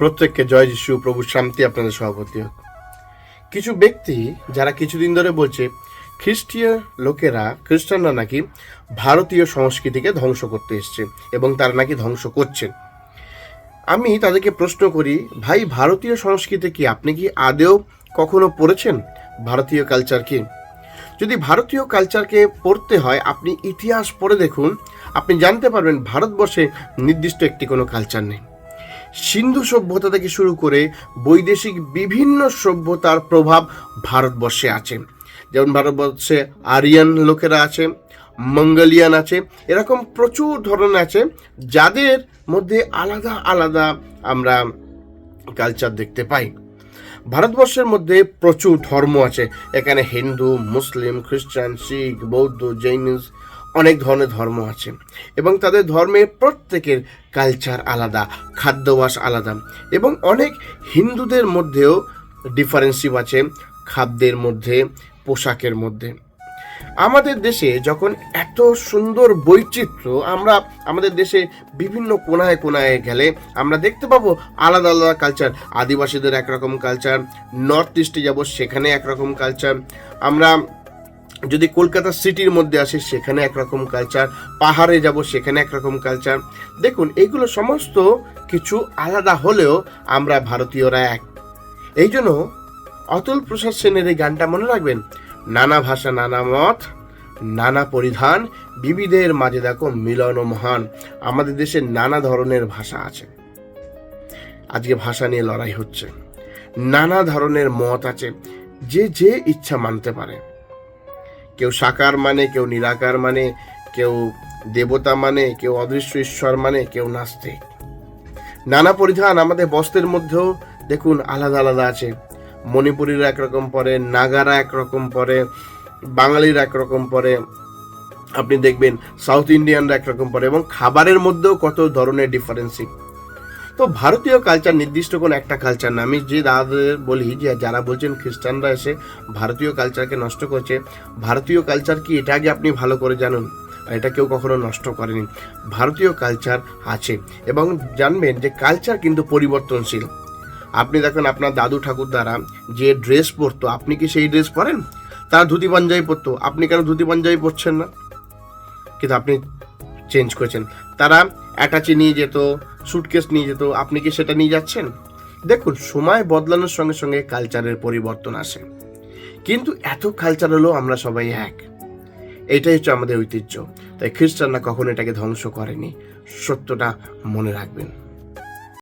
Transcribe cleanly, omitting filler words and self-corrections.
প্রত্যেককে জয় যিশু, প্রভু শান্তি আপনাদের সভাপতি হোক। কিছু ব্যক্তি যারা কিছুদিন ধরে বলছে খ্রিস্টীয় লোকেরা, খ্রিস্টানরা নাকি ভারতীয় সংস্কৃতিকে ধ্বংস করতে এসছে এবং তারা নাকি ধ্বংস করছেন। আমি তাদেরকে প্রশ্ন করি, ভাই, ভারতীয় সংস্কৃতি কি আপনি কি আদেও কখনো পড়েছেন? ভারতীয় কালচার কি? যদি ভারতীয় কালচারকে পড়তে হয়, আপনি ইতিহাস পড়ে দেখুন, আপনি জানতে পারবেন ভারতবর্ষে নির্দিষ্ট একটি কোনো কালচার নেই। সিন্ধু সভ্যতা থেকে শুরু করে বৈদেশিক বিভিন্ন সভ্যতার প্রভাব ভারতবর্ষে আছে। যেমন ভারতবর্ষে আরিয়ান লোকেরা আছে, মঙ্গোলিয়ান আছে, এরকম প্রচুর ধরনের আছে, যাদের মধ্যে আলাদা আলাদা আমরা কালচার দেখতে পাই। ভারতবর্ষের মধ্যে প্রচুর ধর্ম আছে। এখানে হিন্দু, মুসলিম, খ্রিস্টান, শিখ, বৌদ্ধ, জৈনিস, অনেক ধরনের ধর্ম আছে এবং তাদের ধর্মের প্রত্যেকের কালচার আলাদা, খাদ্যাভ্যাস আলাদা এবং অনেক হিন্দুদের মধ্যেও ডিফারেন্সিভ আছে খাদ্যের মধ্যে, পোশাকের মধ্যে। আমাদের দেশে যখন এত সুন্দর বৈচিত্র্য, আমরা আমাদের দেশে বিভিন্ন কোনায় কোনায় গেলে আমরা দেখতে পাবো আলাদা আলাদা কালচার। আদিবাসীদের একরকম কালচার, নর্থ ইস্টে যাব সেখানে একরকম কালচার, আমরা যদি কলকাতা সিটির মধ্যে আসি সেখানে একরকম কালচার, পাহাড়ে যাব সেখানে একরকম কালচার। দেখুন, এগুলো সমস্ত কিছু আলাদা হলেও আমরা ভারতীয়রা এক। এই জন্য অতুল প্রসাদ সেনের এই গানটা মনে রাখবেন, নানা ভাষা নানা মত, নানা পরিধান, বিবিধের মাঝে দেখো মিলন মহান। আমাদের দেশে নানা ধরনের ভাষা আছে, আজকে ভাষা নিয়ে লড়াই হচ্ছে। নানা ধরনের মত আছে, যে যে ইচ্ছা মানতে পারে। কেউ সাকার মানে, কেউ নিরাকার মানে, কেউ দেবতা মানে, কেউ অদৃশ্য ঈশ্বর মানে, কেউ নাস্তিক। নানা পরিধান, আমাদের বস্ত্রের মধ্যেও দেখুন আলাদা আলাদা আছে। মণিপুরীরা একরকম পরে, নাগারা একরকম পরে, বাঙালিরা একরকম পরে, আপনি দেখবেন সাউথ ইন্ডিয়ানরা একরকম পরে, এবং খাবারের মধ্যেও কত ধরনের ডিফারেন্সি। তো ভারতীয় কালচার নির্দিষ্ট কোনো একটা কালচার না। আমি যে দাদাদের বলি যে যারা বলছেন খ্রিস্টানরা এসে ভারতীয় কালচারকে নষ্ট করছে, ভারতীয় কালচার কি এটা আগে আপনি ভালো করে জানুন। আর এটা কেউ কখনো নষ্ট করেনি। ভারতীয় কালচার আছে এবং জানবেন যে কালচার কিন্তু পরিবর্তনশীল। আপনি দেখেন আপনার দাদু ঠাকুরদারা যে ড্রেস পরতো, আপনি কি সেই ড্রেস পরেন? তারা ধুতি পাঞ্জাবি পরতো, আপনি কেন ধুতি পাঞ্জাবি পরছেন না? কিন্তু আপনি চেঞ্জ করেছেন। তারা অ্যাটাচি নিয়ে যেত, সুটকেস নিয়ে যেত, আপনি কি সেটা নিয়ে যাচ্ছেন? দেখুন, সময় বদলানোর সঙ্গে সঙ্গে কালচারের পরিবর্তন আসে, কিন্তু এত কালচার হলেও আমরা সবাই এক। এটাই হচ্ছে আমাদের ঐতিহ্য। তাই খ্রিস্টানরা কখনো এটাকে ধ্বংস করেনি, সত্যটা মনে রাখবেন।